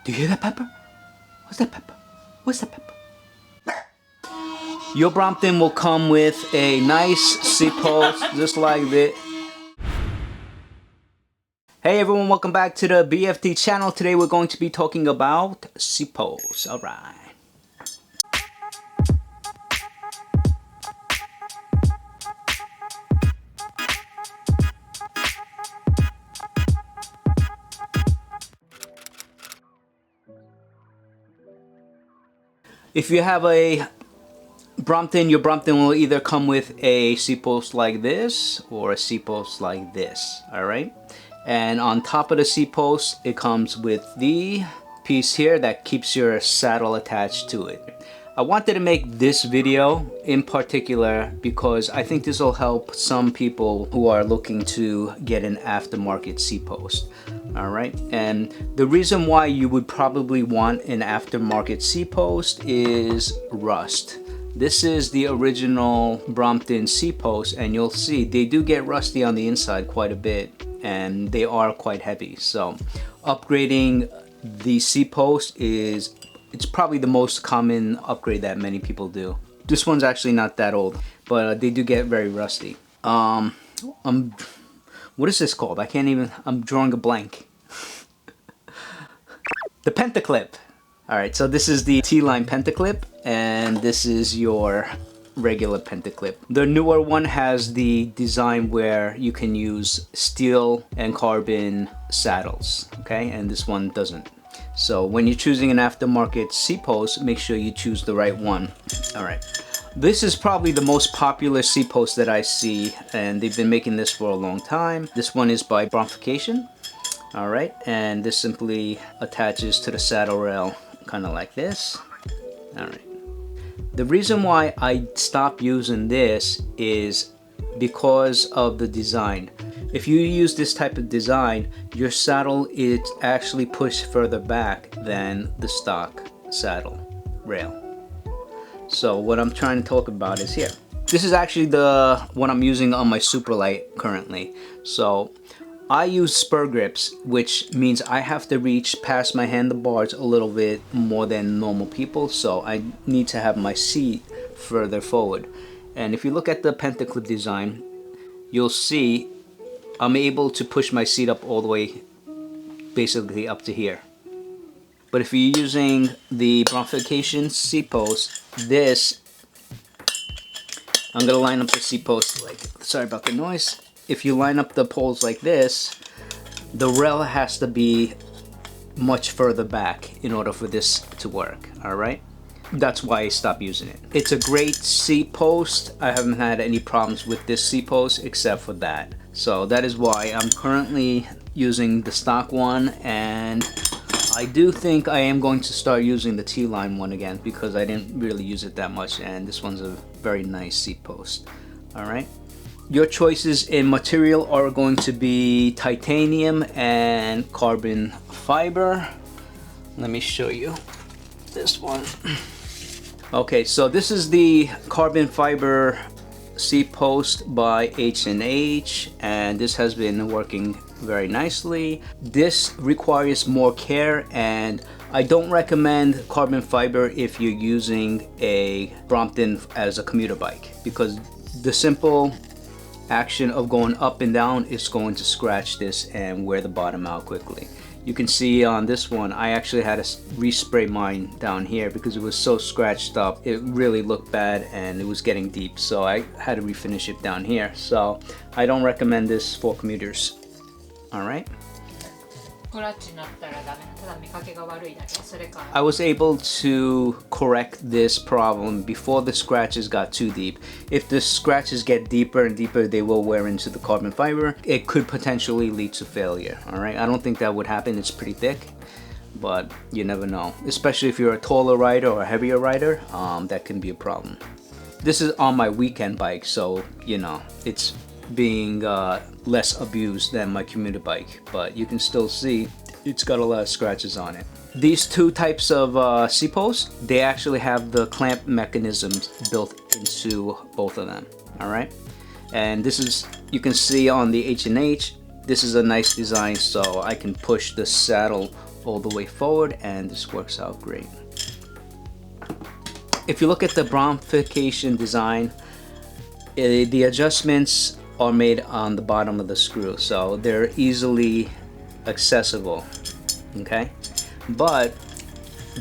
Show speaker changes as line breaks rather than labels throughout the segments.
Do you hear that, Pepper? What's that, Pepper? What's that, Pepper? Your Brompton will come with a nice seat post just like this. Hey everyone, welcome back to the BFT channel. Today we're going to be talking about seat posts. Alright. If you have a Brompton, your Brompton will either come with a seat post like this or a seat post like this. Alright. And on top of the seat post, it comes with the piece here that keeps your saddle attached to it. I wanted to make this video in particular because I think this will help some people who are looking to get an aftermarket seat post. Alright, and the reason why you would probably want an aftermarket seat post is rust. This is the original Brompton seat post, and you'll see they do get rusty on the inside quite a bit, and they are quite heavy. So upgrading the seat post it's probably the most common upgrade that many people do. This one's actually not that old, but they do get very rusty. What is this called? I'm drawing a blank. The pentaclip. Alright, so this is the T-line pentaclip, and this is your regular pentaclip. The newer one has the design where you can use steel and carbon saddles, okay? And this one doesn't. So when you're choosing an aftermarket seat post, make sure you choose the right one. Alright. This is probably the most popular seat post that I see, and they've been making this for a long time. This one is by Brompfication. Alright, and this simply attaches to the saddle rail kind of like this. Alright. The reason why I stopped using this is because of the design. If you use this type of design, your saddle is actually pushed further back than the stock saddle rail. So what I'm trying to talk about is here. This is actually the one I'm using on my Superlight currently. So I use spur grips, which means I have to reach past my handlebars a little bit more than normal people. So I need to have my seat further forward. And if you look at the pentaclip design, you'll see I'm able to push my seat up all the way basically up to here. But if you're using the Brompfication seat post, I'm gonna line up the seat post like, sorry about the noise. If you line up the poles like this, the rail has to be much further back in order for this to work, alright? That's why I stopped using it. It's a great seat post. I haven't had any problems with this seat post except for that. So that is why I'm currently using the stock one, and I do think I am going to start using the T-line one again because I didn't really use it that much, and this one's a very nice seat post. Alright. Your choices in material are going to be titanium and carbon fiber. Let me show you this one. Okay, so this is the carbon fiber seat post by H&H, and this has been working very nicely. This requires more care, and I don't recommend carbon fiber if you're using a Brompton as a commuter bike, because the simple action of going up and down is going to scratch this and wear the bottom out quickly. You can see on this one, I actually had to respray mine down here because it was so scratched up. It really looked bad and it was getting deep, so I had to refinish it down here. So I don't recommend this for commuters. Alright. I was able to correct this problem before the scratches got too deep. If the scratches get deeper and deeper, they will wear into the carbon fiber. It could potentially lead to failure. Alright, I don't think that would happen. It's pretty thick, but you never know. Especially if you're a taller rider or a heavier rider, that can be a problem. This is on my weekend bike, so you know, it's being less abused than my commuter bike, but you can still see it's got a lot of scratches on it. These two types of seat posts, they actually have the clamp mechanisms built into both of them. Alright, and this is, you can see on the H&H, this is a nice design, so I can push the saddle all the way forward, and this works out great. If you look at the Brompfication design, the adjustments are made on the bottom of the screw, so they're easily accessible. Okay, but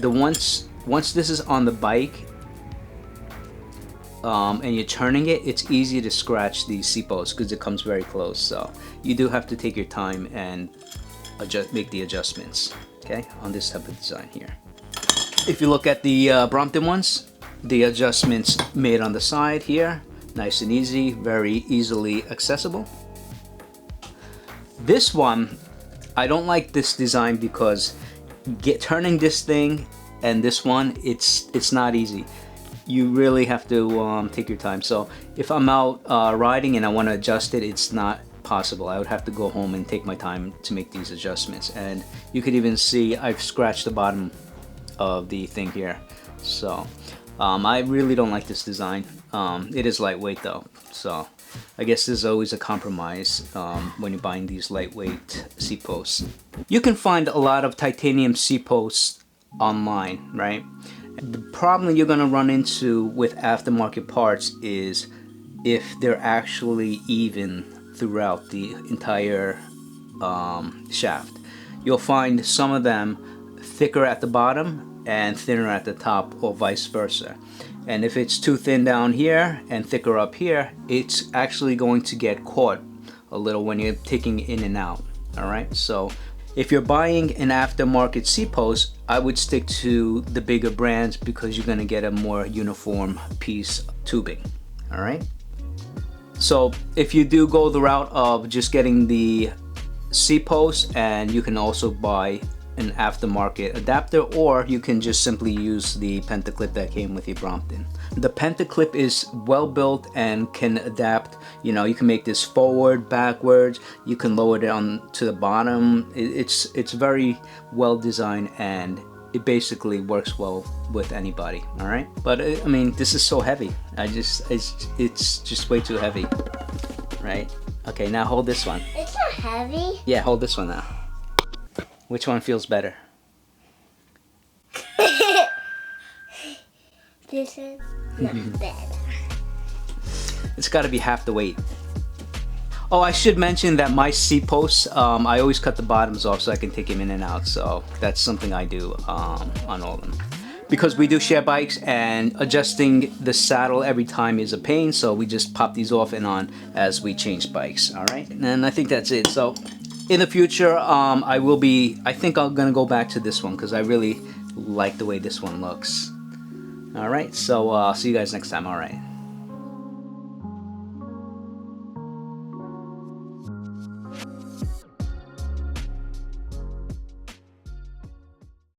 once this is on the bike and you're turning it, it's easy to scratch the seat post because it comes very close. So you do have to take your time and make the adjustments, okay, on this type of design here. If you look at the Brompton ones, the adjustments made on the side here, nice and easy, very easily accessible. This one, I don't like this design because turning this thing and this one, it's not easy. You really have to take your time. So if I'm out riding and I want to adjust it, it's not possible. I would have to go home and take my time to make these adjustments. And you could even see I've scratched the bottom of the thing here. So I really don't like this design. It is lightweight though, so I guess there's always a compromise when you're buying these lightweight seat posts. You can find a lot of titanium seat posts online, right? The problem you're gonna run into with aftermarket parts is if they're actually even throughout the entire shaft. You'll find some of them thicker at the bottom and thinner at the top, or vice versa. And if it's too thin down here and thicker up here, it's actually going to get caught a little when you're taking it in and out. All right, so if you're buying an aftermarket seat post, I would stick to the bigger brands because you're gonna get a more uniform piece tubing. All right, so if you do go the route of just getting the seat post, and you can also buy an aftermarket adapter, or you can just simply use the pentaclip that came with your Brompton. The pentaclip is well built and can adapt. You know, you can make this forward, backwards, you can lower it on to the bottom. It's very well designed, and it basically works well with anybody. All right, but I mean, this is so heavy. It's just way too heavy, right? Okay, now hold this one.
It's not heavy.
Yeah, hold this one now. Which one feels better?
This is not better.
It's got to be half the weight. Oh, I should mention that my seat posts, I always cut the bottoms off so I can take them in and out. So that's something I do on all of them. Because we do share bikes, and adjusting the saddle every time is a pain, so we just pop these off and on as we change bikes. All right, and I think that's it. So in the future, I think I'm gonna go back to this one because I really like the way this one looks. All right, so see you guys next time. All right.